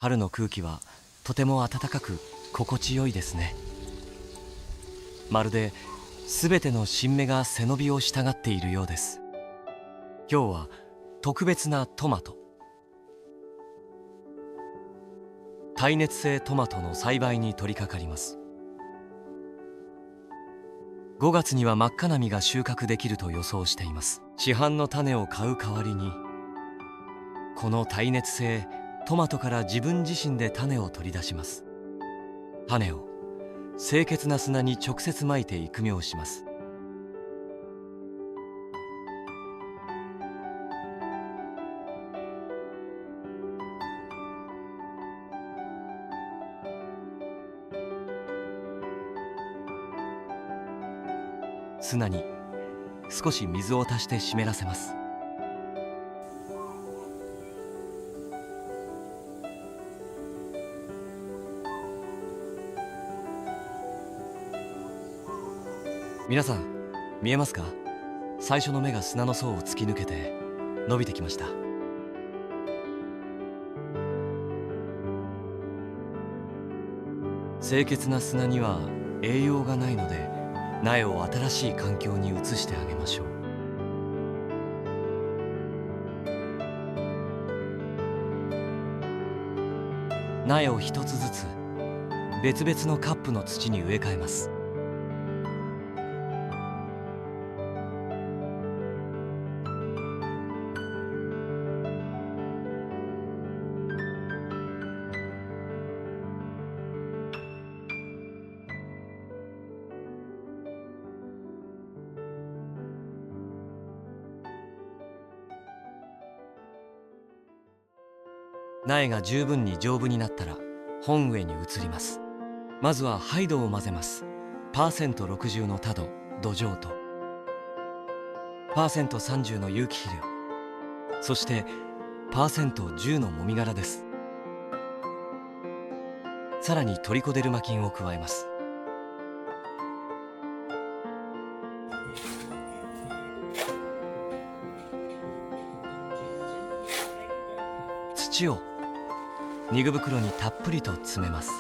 春の空気はとても暖かく心地よいですね。まるで全ての新芽が背伸びを従っているようです。今日は特別なトマト、耐熱性トマトの栽培に取り掛かります。5月には真っ赤な実が収穫できると予想しています。市販の種を買う代わりに、この耐熱性トマトから自分自身で種を取り出します。種を清潔な砂に直接まいて育苗します。砂に少し水を足して湿らせます。皆さん見えますか？最初の芽が砂の層を突き抜けて伸びてきました。清潔な砂には栄養がないので、苗を新しい環境に移してあげましょう。苗を一つずつ別々のカップの土に植え替えます。苗が十分に丈夫になったら本植えに移ります。まずはハイドを混ぜます。パーセント60の多土壌とパーセント30の有機肥料、そしてパーセント10のもみ殻です。さらにトリコデルマ菌を加えます。土をニグ袋にたっぷりと詰めます。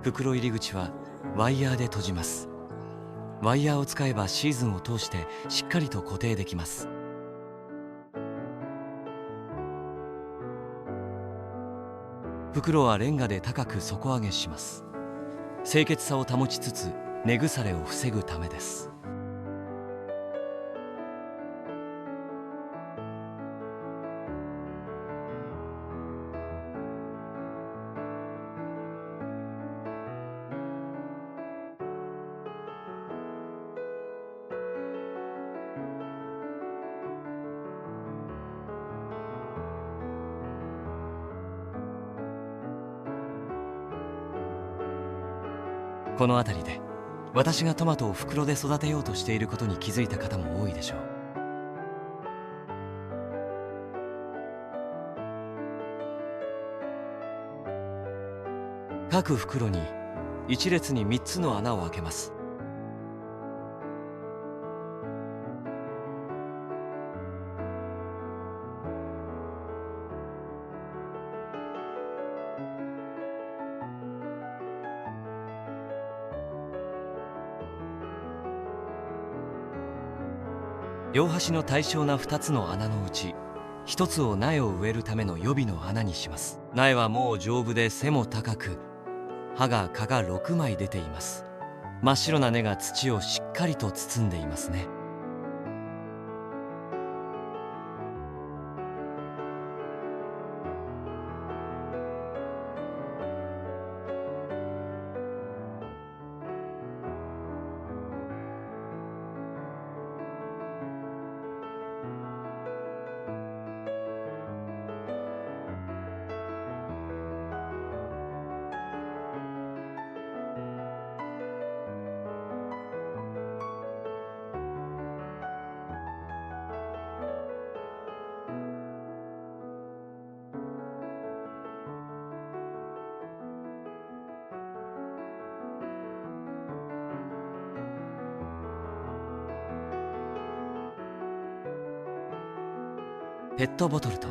袋入り口はワイヤーで閉じます。ワイヤーを使えばシーズンを通してしっかりと固定できます。袋はレンガで高く底上げします。清潔さを保ちつつ根腐れを防ぐためです。この辺りで私がトマトを袋で育てようとしていることに気づいた方も多いでしょう。各袋に一列に3つの穴を開けます。両端の対称な2つの穴のうち1つを苗を植えるための予備の穴にします。苗はもう丈夫で背も高く、葉が6枚出ています。真っ白な根が土をしっかりと包んでいますね。ペットボトルと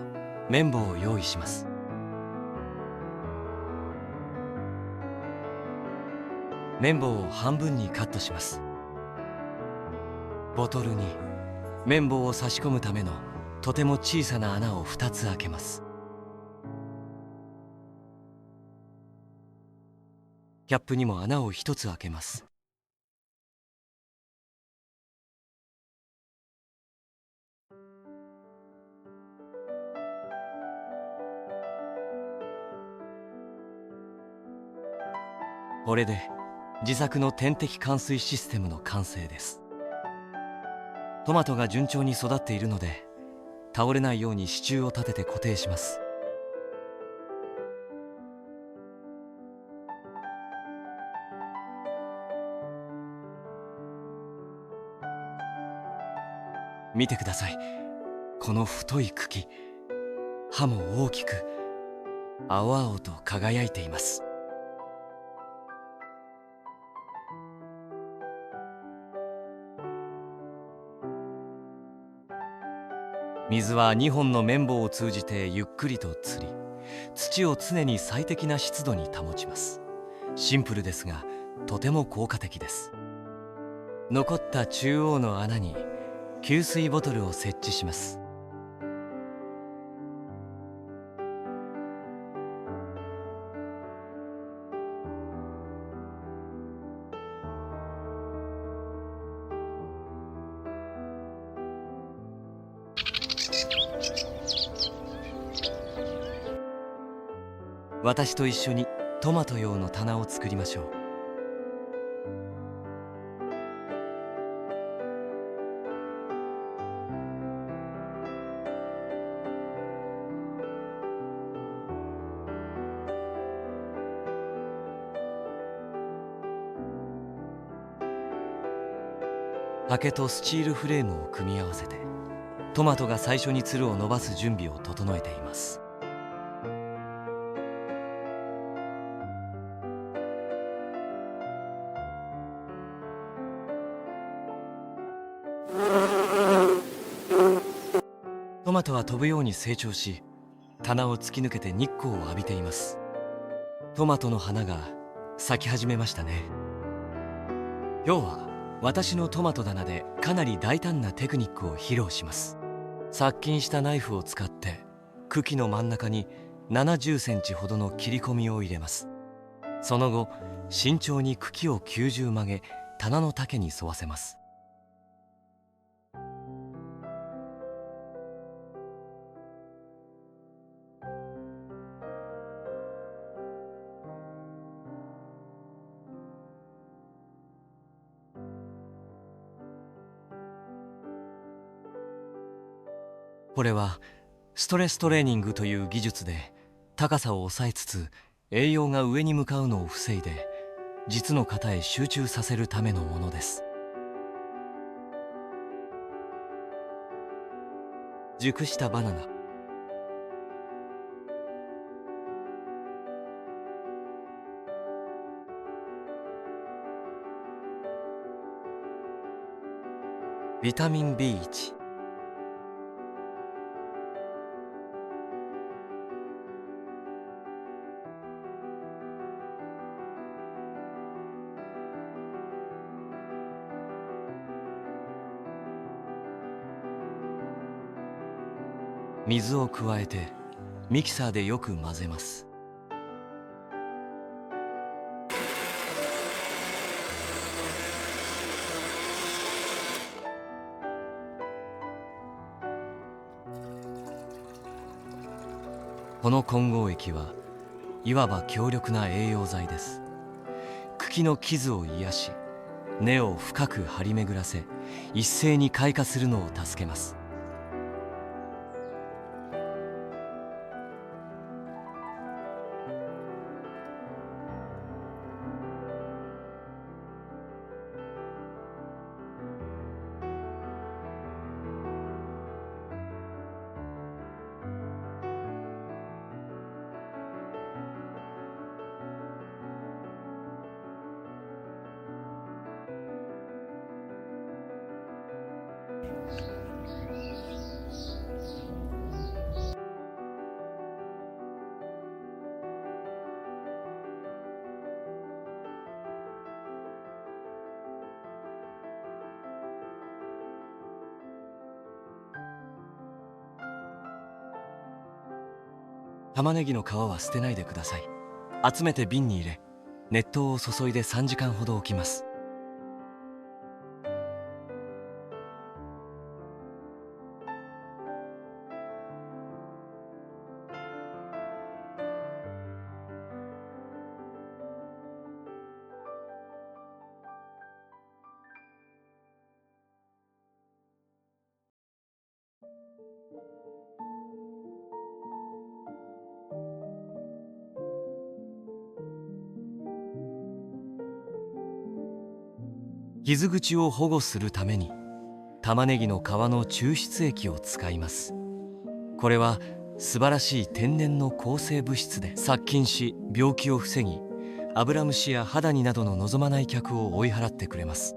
綿棒を用意します。綿棒を半分にカットします。ボトルに綿棒を差し込むためのとても小さな穴を2つ開けます。キャップにも穴を1つ開けます。これで自作の点滴灌水システムの完成です。トマトが順調に育っているので、倒れないように支柱を立てて固定します。見てください。この太い茎、葉も大きく青々と輝いています。水は2本の綿棒を通じてゆっくりとつり、土を常に最適な湿度に保ちます。シンプルですがとても効果的です。残った中央の穴に給水ボトルを設置します。私と一緒にトマト用の棚を作りましょう。竹とスチールフレームを組み合わせて、トマトが最初につるを伸ばす準備を整えています。トマトは飛ぶように成長し、棚を突き抜けて日光を浴びています。トマトの花が咲き始めましたね。今日は私のトマト棚でかなり大胆なテクニックを披露します。殺菌したナイフを使って茎の真ん中に70センチほどの切り込みを入れます。その後、慎重に茎を90曲げ、棚の丈に沿わせます。これはストレストレーニングという技術で、高さを抑えつつ栄養が上に向かうのを防いで、実の型へ集中させるためのものです。熟したバナナ、ビタミン B1、水を加えてミキサーでよく混ぜます。この混合液はいわば強力な栄養剤です。茎の傷を癒し、根を深く張り巡らせ、一斉に開花するのを助けます。玉ねぎの皮は捨てないでください。集めて瓶に入れ、熱湯を注いで3時間ほど置きます。傷口を保護するために玉ねぎの皮の抽出液を使います。これは素晴らしい天然の抗生物質で殺菌し、病気を防ぎ、アブラムシや肌になどの望まない客を追い払ってくれます。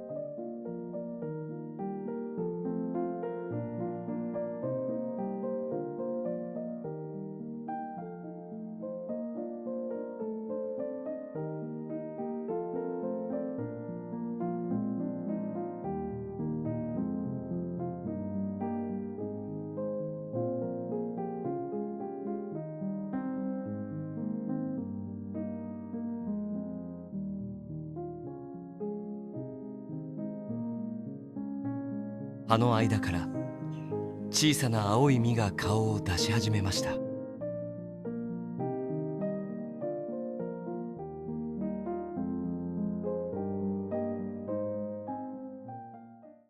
葉の間から小さな青い実が顔を出し始めました。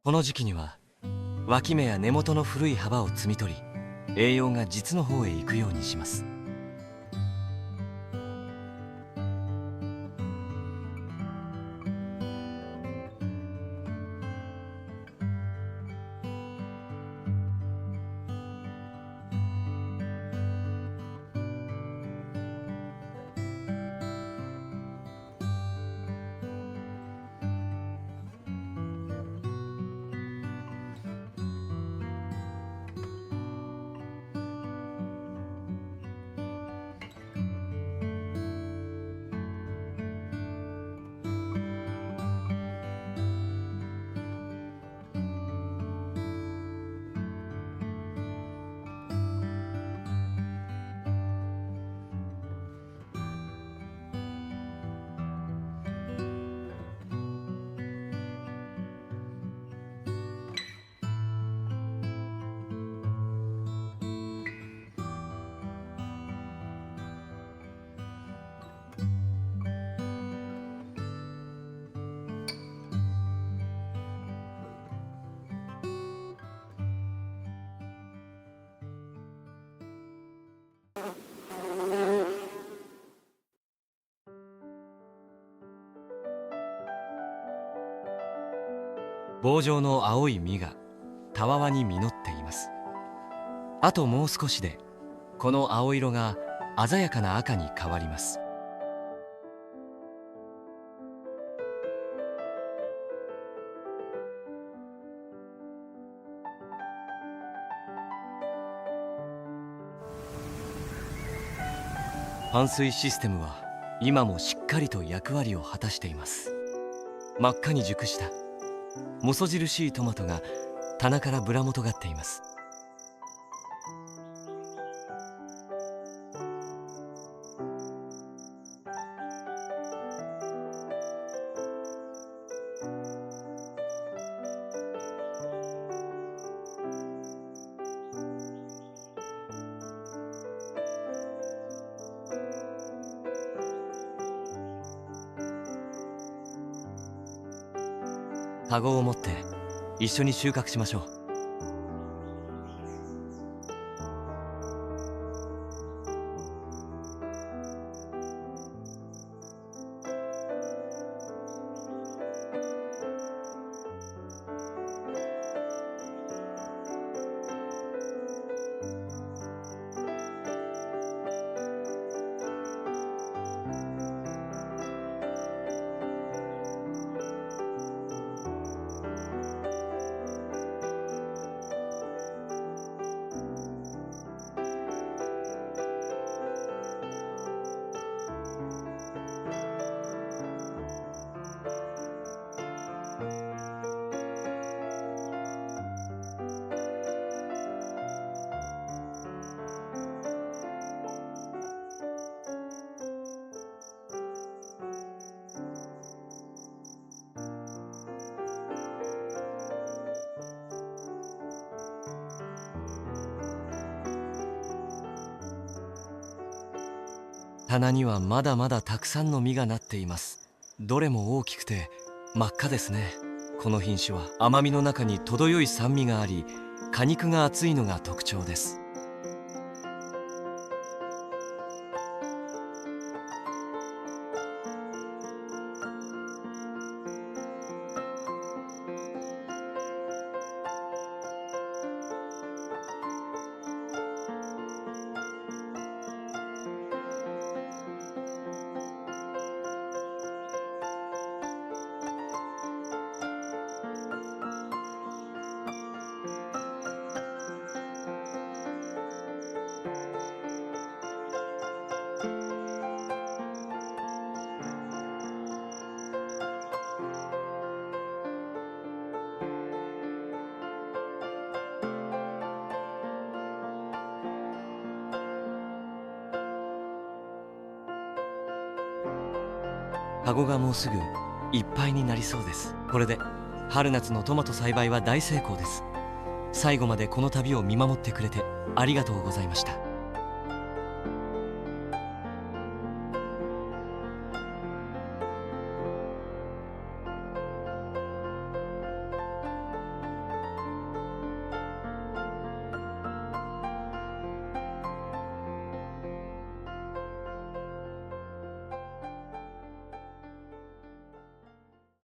この時期には脇芽や根元の古い葉を摘み取り、栄養が実の方へ行くようにします。棒状の青い実がたわわに実っています。あともう少しでこの青色が鮮やかな赤に変わります。排水システムは今もしっかりと役割を果たしています。真っ赤に熟した細印トマトが棚からぶらもとがっています。カゴを持って一緒に収穫しましょう。棚にはまだまだたくさんの実がなっています。どれも大きくて真っ赤ですね。この品種は甘みの中に程よい酸味があり、果肉が厚いのが特徴です。カゴがもうすぐいっぱいになりそうです。これで春夏のトマト栽培は大成功です。最後までこの旅を見守ってくれてありがとうございました。